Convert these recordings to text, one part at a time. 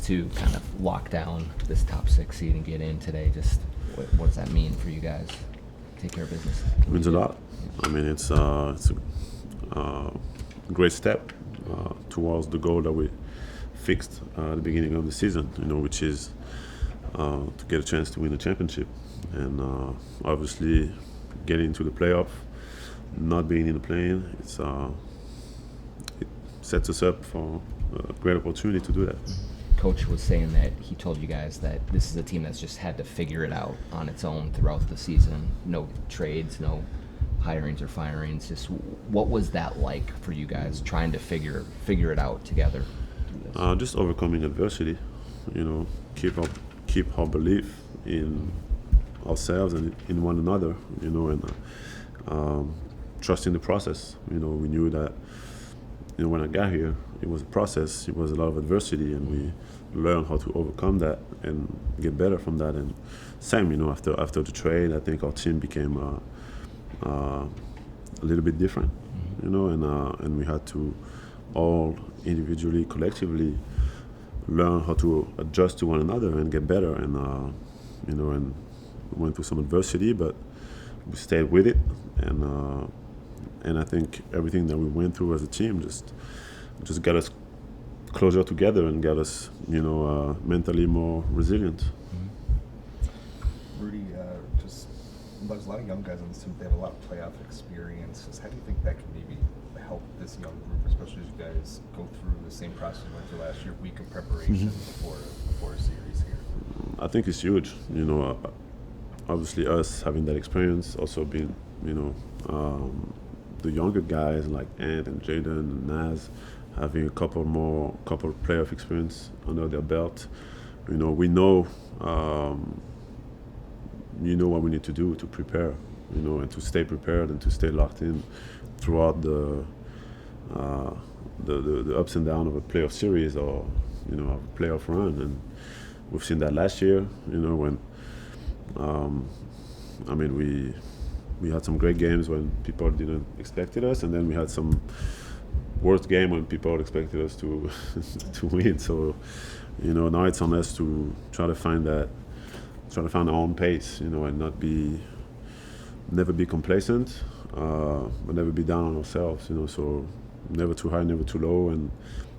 to kind of lock down this top 6 seed and get in today? Just what does that mean for you guys? Take care of business. It means a lot. I mean, it's a great step towards the goal that we fixed at the beginning of the season, which is to get a chance to win the championship. And obviously, getting into the playoff, not being in the play-in, it sets us up for a great opportunity to do that. Coach was saying that he told you guys that this is a team that's just had to figure it out on its own throughout the season. No trades, no hirings or firings. Just what was that like for you guys, trying to figure it out together? Just overcoming adversity. Keep our belief in ourselves and in one another. And trusting the process. We knew that. When I got here, it was a process. It was a lot of adversity, and we learned how to overcome that and get better from that. And same, after the trade, I think our team became a little bit different, and we had to all individually, collectively learn how to adjust to one another and get better. And and we went through some adversity, but we stayed with it. And I think everything that we went through as a team just got us closer together and got us, mentally more resilient. Rudy, there's a lot of young guys on this team. They have a lot of playoff experience. How do you think that can maybe help this young group, especially as you guys go through the same process you went through last year, week of preparation before a series here? I think it's huge. Obviously us having that experience, also being, the younger guys like Ant and Jaden and Naz having a couple playoff experience under their belt. We know what we need to do to prepare, and to stay prepared and to stay locked in throughout the ups and downs of a playoff series or a playoff run. And we've seen that last year, when we had some great games when people didn't expect us, and then we had some worst game when people expected us to win. So, now it's on us to try to find our own pace, and never be complacent, but never be down on ourselves, So never too high, never too low, and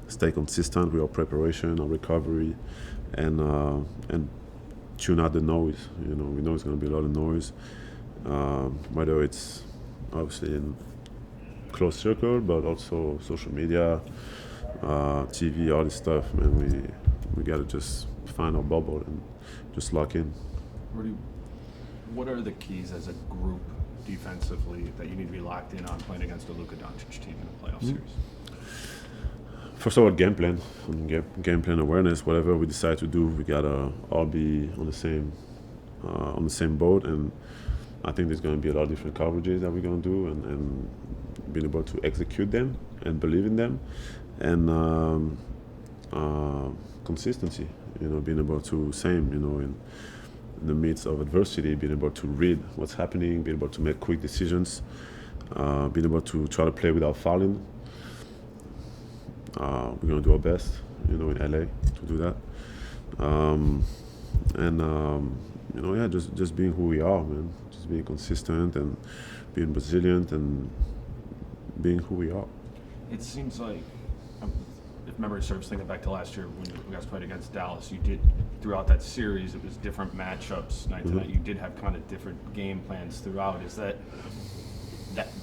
stay consistent with our preparation, our recovery, and tune out the noise. We know it's going to be a lot of noise. Whether it's obviously in close circle, but also social media, TV, all this stuff, man, we gotta just find our bubble and just lock in. Rudy, what are the keys as a group defensively that you need to be locked in on playing against a Luka Doncic team in a playoff series? First of all, game plan awareness. Whatever we decide to do, we gotta all be on the same boat. And I think there's going to be a lot of different coverages that we're going to do, and being able to execute them and believe in them, and consistency. Being able to in the midst of adversity, being able to read what's happening, being able to make quick decisions, being able to try to play without fouling. We're going to do our best, in LA to do that, just being who we are, man. Just being consistent and being resilient and being who we are. It seems like, if memory serves, thinking back to last year when you guys played against Dallas, you did, throughout that series, it was different matchups night to night. You did have kind of different game plans throughout. Is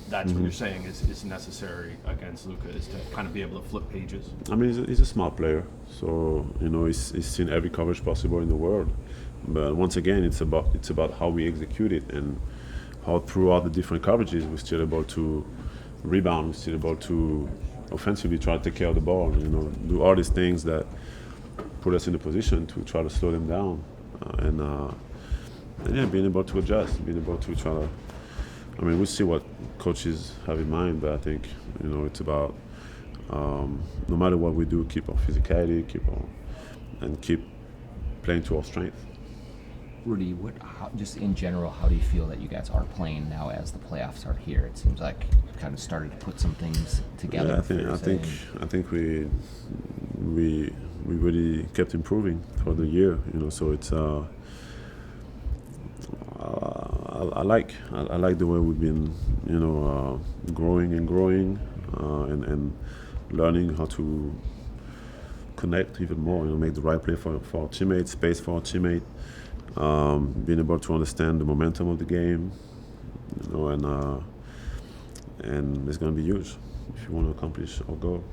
that's what you're saying is necessary against Luka, is to kind of be able to flip pages? I mean, he's a smart player, so he's seen every coverage possible in the world. But once again, it's about how we execute it and how throughout the different coverages we're still able to rebound, we're still able to offensively try to take care of the ball. Do all these things that put us in a position to try to slow them down, and being able to adjust, being able to try to. I mean, we'll see what coaches have in mind, but I think it's about no matter what we do, keep our physicality, keep playing to our strength. Rudy, just in general, how do you feel that you guys are playing now as the playoffs are here? It seems like you've kind of started to put some things together. Yeah, I think we really kept improving for the year. So it's I like the way we've been growing and learning how to connect even more. Make the right play for our teammates, space for our teammate, being able to understand the momentum of the game, and it's going to be huge if you want to accomplish our goal.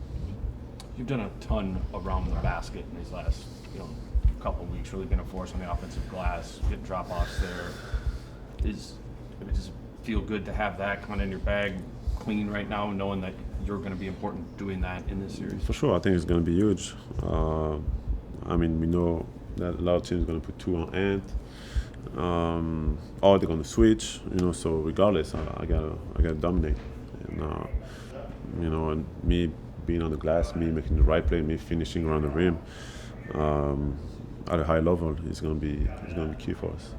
You've done a ton around the basket in these last, couple of weeks. Really been a force on the offensive glass. Getting drop-offs there. Does it feel good to have that kind of in your bag, clean right now, knowing that you're going to be important doing that in this series? For sure, I think it's going to be huge. We know that a lot of teams are going to put 2 on Ant, or they're going to switch. So regardless, I gotta dominate, and me being on the glass, me making the right play, me finishing around the rim at a high level is going to be key for us.